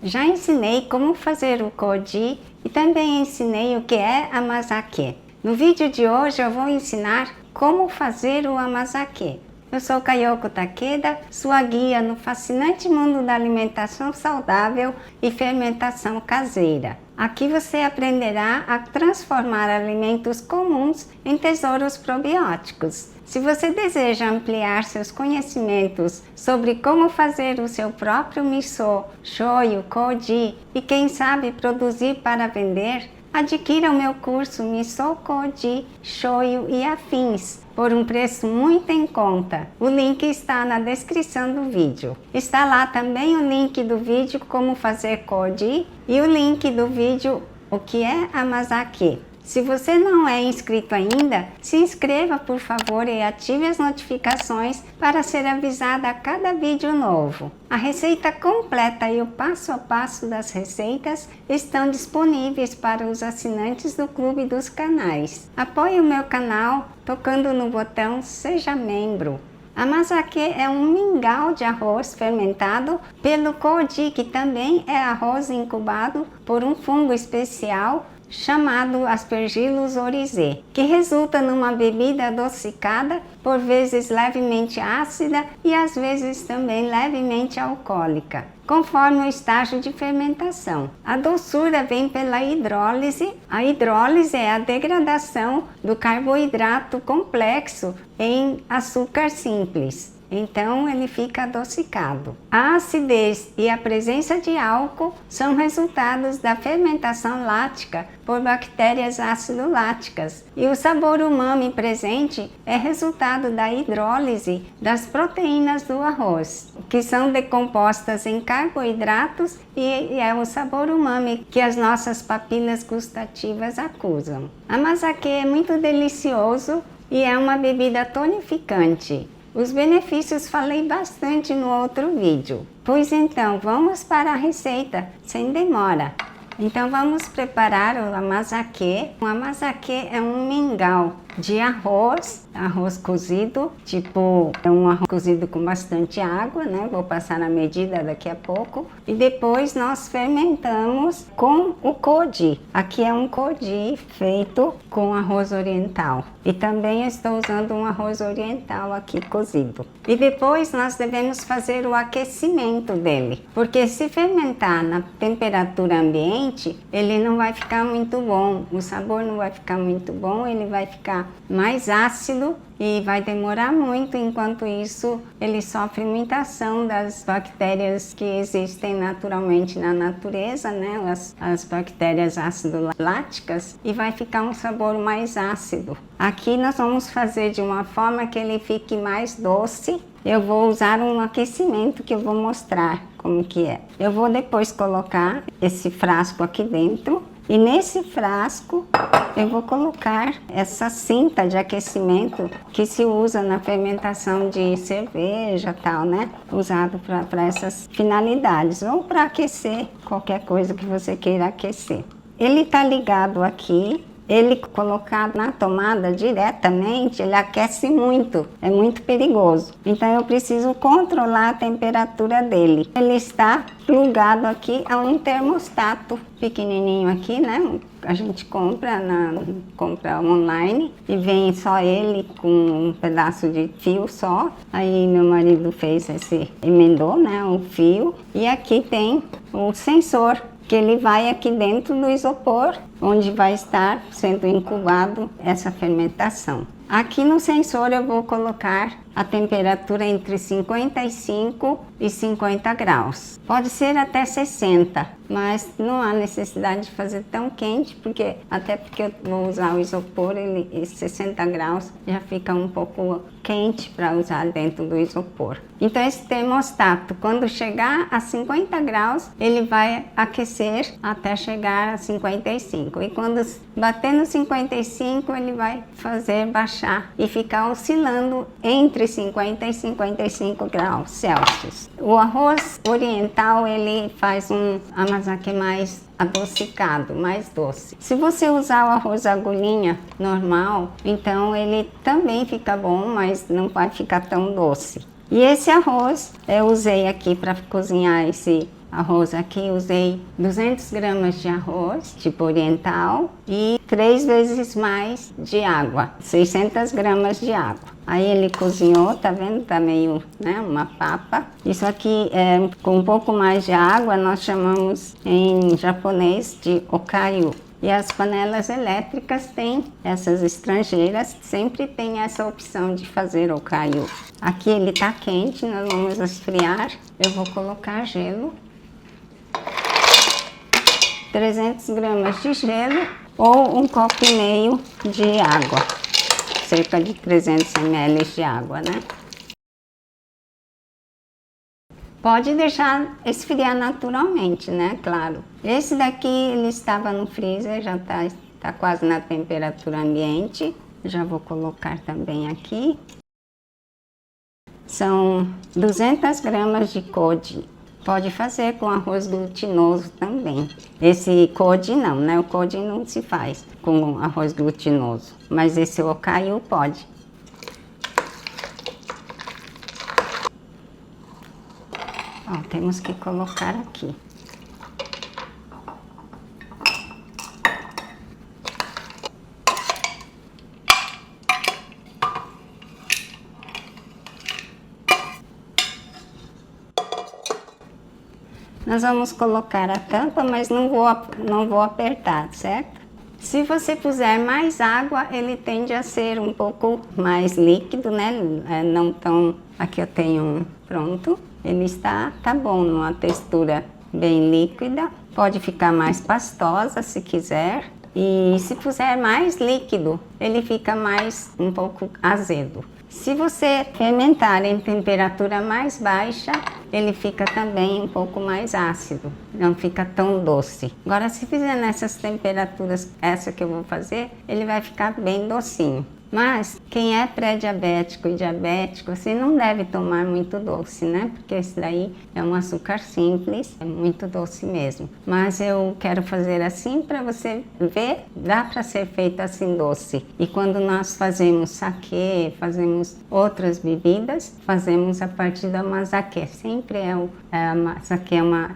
Já ensinei como fazer o koji e também ensinei o que é amazake. No vídeo de hoje eu vou ensinar como fazer o amazake. Eu sou Kayoko Takeda, sua guia no fascinante mundo da alimentação saudável e fermentação caseira. Aqui você aprenderá a transformar alimentos comuns em tesouros probióticos. Se você deseja ampliar seus conhecimentos sobre como fazer o seu próprio miso, shoyu, koji e quem sabe produzir para vender, adquira o meu curso Miso, Koji, Shoyu e Afins por um preço muito em conta. O link está na descrição do vídeo. Está lá também o link do vídeo como fazer koji e o link do vídeo o que é amazake. Se você não é inscrito ainda, se inscreva por favor e ative as notificações para ser avisada a cada vídeo novo. A receita completa e o passo a passo das receitas estão disponíveis para os assinantes do Clube dos Canais. Apoie o meu canal tocando no botão Seja Membro. Amazake é um mingau de arroz fermentado pelo koji, que também é arroz incubado por um fungo especial chamado Aspergillus oryzae, que resulta numa bebida adocicada, por vezes levemente ácida e às vezes também levemente alcoólica, conforme o estágio de fermentação. A doçura vem pela hidrólise. A hidrólise é a degradação do carboidrato complexo em açúcar simples. Então ele fica adocicado. A acidez e a presença de álcool são resultados da fermentação lática por bactérias ácido-láticas. E o sabor umami presente é resultado da hidrólise das proteínas do arroz, que são decompostas em carboidratos, e é o sabor umami que as nossas papilas gustativas acusam. Amazake é muito delicioso e é uma bebida tonificante. Os benefícios falei bastante no outro vídeo. Pois então, vamos para a receita, sem demora. Então vamos preparar o amazake. O amazake é um mingau de arroz cozido, tipo é um arroz cozido com bastante água, né? Vou passar a medida daqui a pouco. E depois nós fermentamos com o koji. Aqui é um koji feito com arroz oriental. E também estou usando um arroz oriental aqui cozido. E depois nós devemos fazer o aquecimento dele, porque se fermentar na temperatura ambiente, ele não vai ficar muito bom. O sabor não vai ficar muito bom, ele vai ficar mais ácido e vai demorar muito. Enquanto isso, ele sofre muita ação das bactérias que existem naturalmente na natureza, né? As bactérias ácido-láticas, e vai ficar um sabor mais ácido. Aqui nós vamos fazer de uma forma que ele fique mais doce. Eu vou usar um aquecimento que eu vou mostrar como que é. Eu vou depois colocar esse frasco aqui dentro. E nesse frasco eu vou colocar essa cinta de aquecimento que se usa na fermentação de cerveja, tal, né? Usado para essas finalidades, ou para aquecer qualquer coisa que você queira aquecer. Ele está ligado aqui. Ele colocado na tomada diretamente, ele aquece muito, é muito perigoso. Então eu preciso controlar a temperatura dele. Ele está plugado aqui a um termostato pequenininho aqui, né? A gente compra online e vem só ele com um pedaço de fio só. Aí meu marido fez emendou, né, o fio. E aqui tem o sensor, que ele vai aqui dentro do isopor, onde vai estar sendo incubado essa fermentação. Aqui no sensor eu vou colocar a temperatura entre 55 e 50 graus. Pode ser até 60, mas não há necessidade de fazer tão quente, até porque eu vou usar o isopor, e 60 graus já fica um pouco quente para usar dentro do isopor. Então esse termostato, quando chegar a 50 graus, ele vai aquecer até chegar a 55. E quando bater no 55, ele vai fazer baixar e ficar oscilando entre 50 e 55 graus Celsius. O arroz oriental, ele faz um amazake mais adocicado, mais doce. Se você usar o arroz agulhinha normal, então ele também fica bom, mas não vai ficar tão doce. E esse arroz eu usei aqui para cozinhar esse arroz aqui, usei 200 gramas de arroz, tipo oriental, e 3 vezes mais de água, 600 gramas de água. Aí ele cozinhou, tá vendo? Tá meio, né, uma papa. Isso aqui, com um pouco mais de água, nós chamamos em japonês de okayu. E as panelas elétricas têm, essas estrangeiras, sempre tem essa opção de fazer okayu. Aqui ele tá quente, nós vamos esfriar. Eu vou colocar gelo. 300 gramas de gelo ou 1,5 copo de água. Cerca de 300 ml de água, né? Pode deixar esfriar naturalmente, né? Claro. Esse daqui, ele estava no freezer, já tá quase na temperatura ambiente. Já vou colocar também aqui. São 200 gramas de code. Pode fazer com arroz glutinoso também. Esse code não, né? O code não se faz com arroz glutinoso. Mas esse okayu pode. Ó, temos que colocar aqui. Nós vamos colocar a tampa, mas não vou apertar, certo? Se você puser mais água, ele tende a ser um pouco mais líquido, né? Não tão... Aqui eu tenho um pronto. Ele tá bom, numa textura bem líquida. Pode ficar mais pastosa se quiser. E se puser mais líquido, ele fica um pouco azedo. Se você fermentar em temperatura mais baixa, ele fica também um pouco mais ácido, não fica tão doce. Agora, se fizer nessas temperaturas, essa que eu vou fazer, ele vai ficar bem docinho. Mas quem é pré-diabético e diabético, você não deve tomar muito doce, né? Porque esse daí é um açúcar simples, é muito doce mesmo. Mas eu quero fazer assim para você ver, dá para ser feito assim doce. E quando nós fazemos saquê, fazemos outras bebidas, fazemos a partir da mazakê. Sempre saquê é uma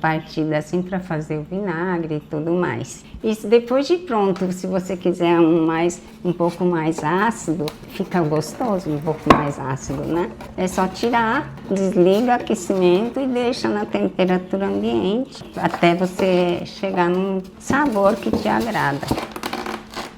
partida assim para fazer o vinagre e tudo mais. E depois de pronto, se você quiser um pouco mais ácido, fica gostoso, um pouco mais ácido, né? É só tirar, desliga o aquecimento e deixa na temperatura ambiente até você chegar num sabor que te agrada.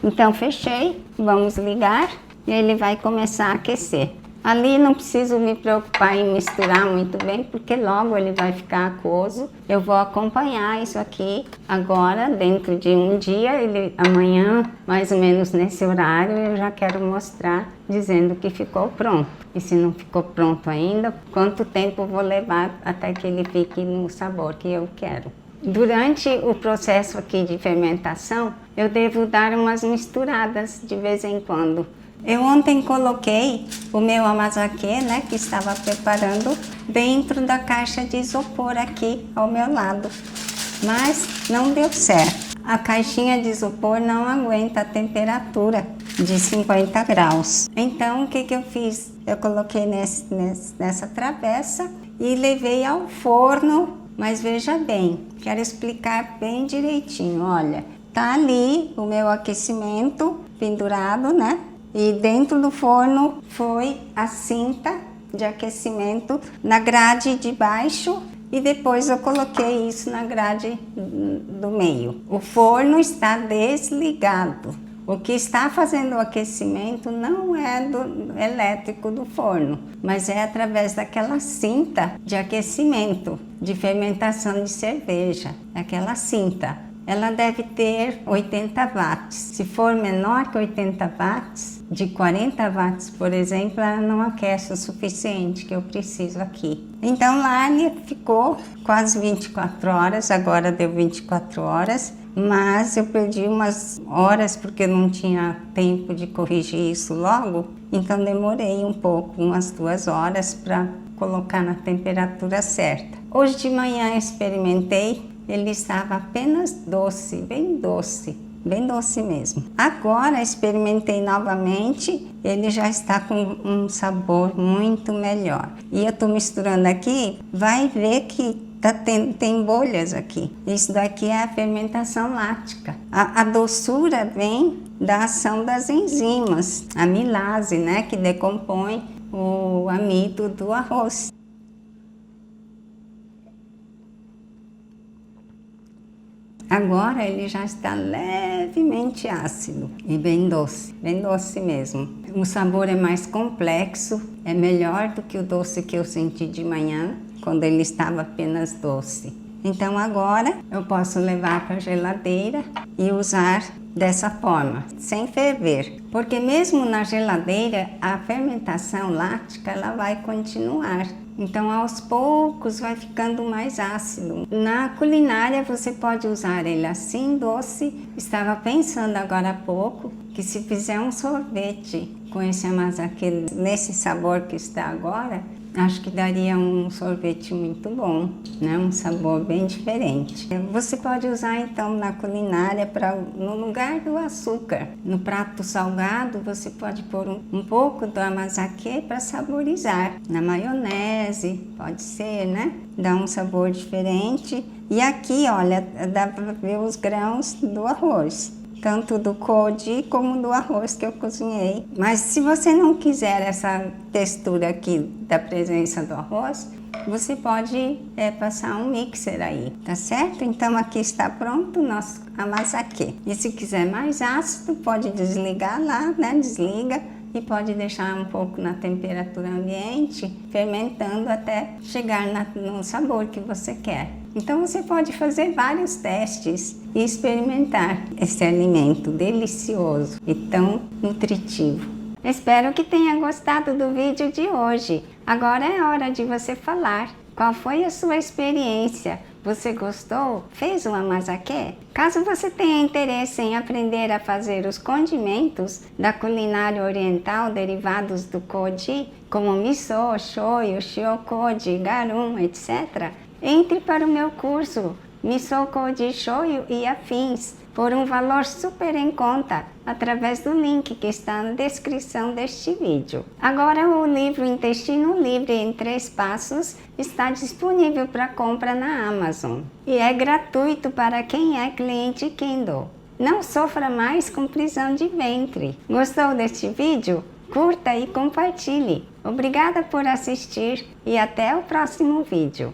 Então fechei, vamos ligar e ele vai começar a aquecer. Ali não preciso me preocupar em misturar muito bem, porque logo ele vai ficar aquoso. Eu vou acompanhar isso aqui agora, dentro de um dia, amanhã, mais ou menos nesse horário, eu já quero mostrar dizendo que ficou pronto. E se não ficou pronto ainda, quanto tempo eu vou levar até que ele fique no sabor que eu quero. Durante o processo aqui de fermentação, eu devo dar umas misturadas de vez em quando. Eu ontem coloquei o meu amazakê, né, que estava preparando, dentro da caixa de isopor aqui ao meu lado, mas não deu certo. A caixinha de isopor não aguenta a temperatura de 50 graus. Então, o que eu fiz? Eu coloquei nessa travessa e levei ao forno, mas veja bem, quero explicar bem direitinho, olha, tá ali o meu aquecimento pendurado, né? E dentro do forno foi a cinta de aquecimento na grade de baixo e depois eu coloquei isso na grade do meio. O forno está desligado. O que está fazendo o aquecimento não é do elétrico do forno, mas é através daquela cinta de aquecimento, de fermentação de cerveja, aquela cinta. Ela deve ter 80 watts. Se for menor que 80 watts, de 40 watts, por exemplo, ela não aquece o suficiente que eu preciso aqui. Então lá ele ficou quase 24 horas, agora deu 24 horas, mas eu perdi umas horas porque eu não tinha tempo de corrigir isso logo, então demorei um pouco, umas 2 horas para colocar na temperatura certa. Hoje de manhã experimentei. Ele estava apenas doce, bem doce mesmo. Agora experimentei novamente, ele já está com um sabor muito melhor. E eu estou misturando aqui, vai ver que tem bolhas aqui. Isso daqui é a fermentação láctica. A doçura vem da ação das enzimas, a amilase, né, que decompõe o amido do arroz. Agora ele já está levemente ácido e bem doce mesmo. O sabor é mais complexo, é melhor do que o doce que eu senti de manhã, quando ele estava apenas doce. Então agora eu posso levar para a geladeira e usar dessa forma, sem ferver. Porque mesmo na geladeira, a fermentação láctica ela vai continuar. Então aos poucos vai ficando mais ácido. Na culinária você pode usar ele assim, doce. Estava pensando agora há pouco que se fizer um sorvete com esse amazake nesse sabor que está agora, acho que daria um sorvete muito bom, né? Um sabor bem diferente. Você pode usar então na culinária no lugar do açúcar. No prato salgado você pode pôr um pouco do amazake para saborizar. Na maionese, pode ser, né? Dá um sabor diferente. E aqui, olha, dá para ver os grãos do arroz. Tanto do koji como do arroz que eu cozinhei. Mas se você não quiser essa textura aqui da presença do arroz, você pode passar um mixer aí, tá certo? Então aqui está pronto o nosso amazake. E se quiser mais ácido, pode desligar lá, né? Desliga e pode deixar um pouco na temperatura ambiente, fermentando até chegar no sabor que você quer. Então você pode fazer vários testes e experimentar esse alimento delicioso e tão nutritivo. Espero que tenha gostado do vídeo de hoje. Agora é hora de você falar. Qual foi a sua experiência? Você gostou? Fez um amazake? Caso você tenha interesse em aprender a fazer os condimentos da culinária oriental derivados do koji, como miso, shoyu, shiokoji, garum, etc., entre para o meu curso Miso Koji Shoyu e Afins por um valor super em conta através do link que está na descrição deste vídeo. Agora o livro Intestino Livre em 3 Passos está disponível para compra na Amazon e é gratuito para quem é cliente Kindle. Não sofra mais com prisão de ventre. Gostou deste vídeo? Curta e compartilhe. Obrigada por assistir e até o próximo vídeo.